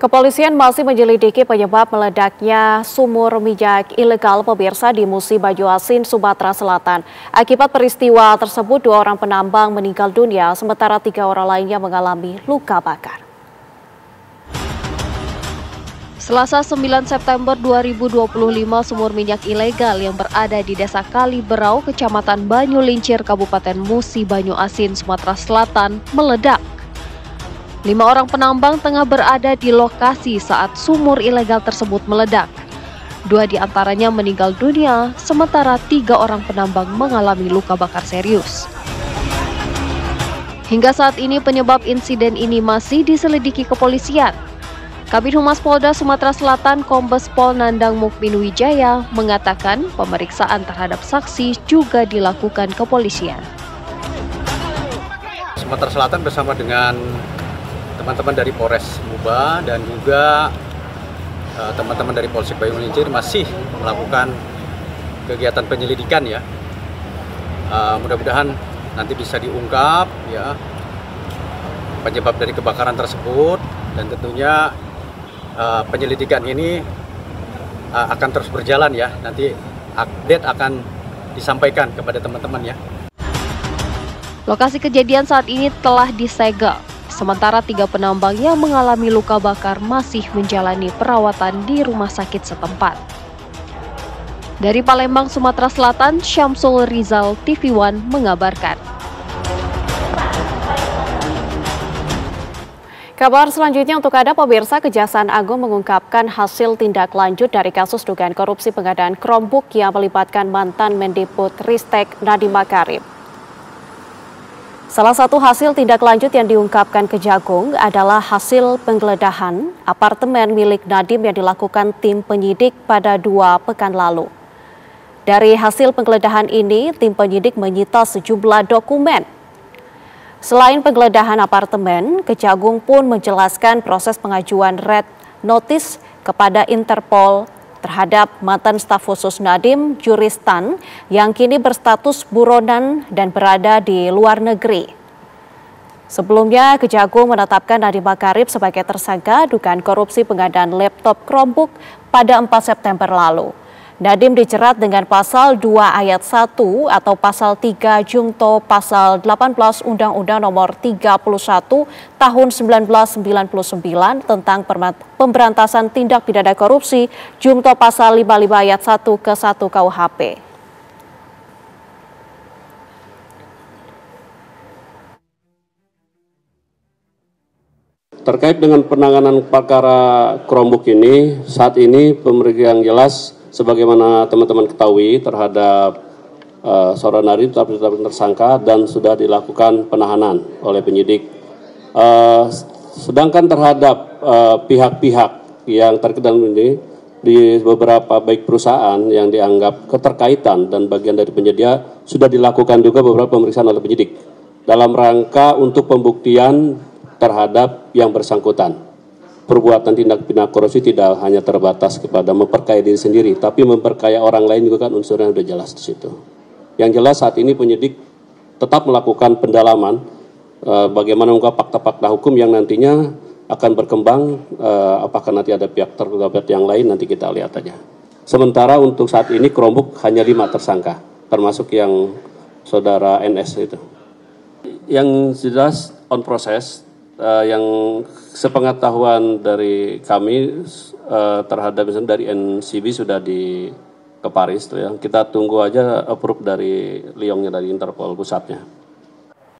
Kepolisian masih menyelidiki penyebab meledaknya sumur minyak ilegal pemirsa di Musi Banyu Asin, Sumatera Selatan. Akibat peristiwa tersebut, 2 orang penambang meninggal dunia, sementara 3 orang lainnya mengalami luka bakar. Selasa 9 September 2025, sumur minyak ilegal yang berada di Desa Kaliberau, Kecamatan Banyu Lincir, Kabupaten Musi Banyu Asin, Sumatera Selatan, meledak. 5 orang penambang tengah berada di lokasi saat sumur ilegal tersebut meledak. 2 di antaranya meninggal dunia, sementara 3 orang penambang mengalami luka bakar serius. Hingga saat ini penyebab insiden ini masih diselidiki kepolisian. Kabid Humas Polda Sumatera Selatan Kombes Pol Nandang Mukmin Wijaya mengatakan pemeriksaan terhadap saksi juga dilakukan kepolisian. Sumatera Selatan bersama dengan teman-teman dari Polres Muba dan juga teman-teman dari Polsek Banyu Lincir masih melakukan kegiatan penyelidikan ya. Mudah-mudahan nanti bisa diungkap ya penyebab dari kebakaran tersebut, dan tentunya penyelidikan ini akan terus berjalan ya. Nanti update akan disampaikan kepada teman-teman ya. Lokasi kejadian saat ini telah disegel. Sementara 3 penambang yang mengalami luka bakar masih menjalani perawatan di rumah sakit setempat. Dari Palembang, Sumatera Selatan, Syamsul Rizal, TV One mengabarkan. Kabar selanjutnya untuk Anda pemirsa, Kejaksaan Agung mengungkapkan hasil tindak lanjut dari kasus dugaan korupsi pengadaan Chromebook yang melibatkan mantan Mendikbud Ristek Nadiem Makarim. Salah satu hasil tindak lanjut yang diungkapkan Kejagung adalah hasil penggeledahan apartemen milik Nadiem yang dilakukan tim penyidik pada 2 pekan lalu. Dari hasil penggeledahan ini, tim penyidik menyita sejumlah dokumen. Selain penggeledahan apartemen, Kejagung pun menjelaskan proses pengajuan red notice kepada Interpol terhadap mantan staf khusus Nadiem, Juristan, yang kini berstatus buronan dan berada di luar negeri. Sebelumnya, Kejagung menetapkan Nadiem Makarim sebagai tersangka dugaan korupsi pengadaan laptop Chromebook pada 4 September lalu. Nadiem dijerat dengan pasal 2 ayat 1 atau pasal 3 Jungto pasal 18 Undang-Undang Nomor 31 Tahun 1999 tentang pemberantasan tindak pidana korupsi, Jungto pasal 55 ayat 1 ke 1 KUHP. Terkait dengan penanganan perkara Chromebook ini, saat ini pemeriksaan yang jelas sebagaimana teman-teman ketahui terhadap saudara Nadiem tetap tersangka dan sudah dilakukan penahanan oleh penyidik. Sedangkan terhadap pihak-pihak yang terkait ini di beberapa baik perusahaan yang dianggap keterkaitan dan bagian dari penyedia sudah dilakukan juga beberapa pemeriksaan oleh penyidik dalam rangka untuk pembuktian terhadap yang bersangkutan. Perbuatan tindak pidana korupsi tidak hanya terbatas kepada memperkaya diri sendiri, tapi memperkaya orang lain juga kan unsurnya sudah jelas di situ. Yang jelas saat ini penyidik tetap melakukan pendalaman bagaimana mengungkap fakta-fakta hukum yang nantinya akan berkembang, apakah nanti ada pihak terlibat yang lain, nanti kita lihat aja. Sementara untuk saat ini Chromebook hanya 5 tersangka, termasuk yang saudara NS itu. Yang jelas on proses, yang sepengetahuan dari kami terhadap misalnya dari NCB sudah ke Paris tuh ya. Kita tunggu aja approve dari Liongnya dari Interpol pusatnya.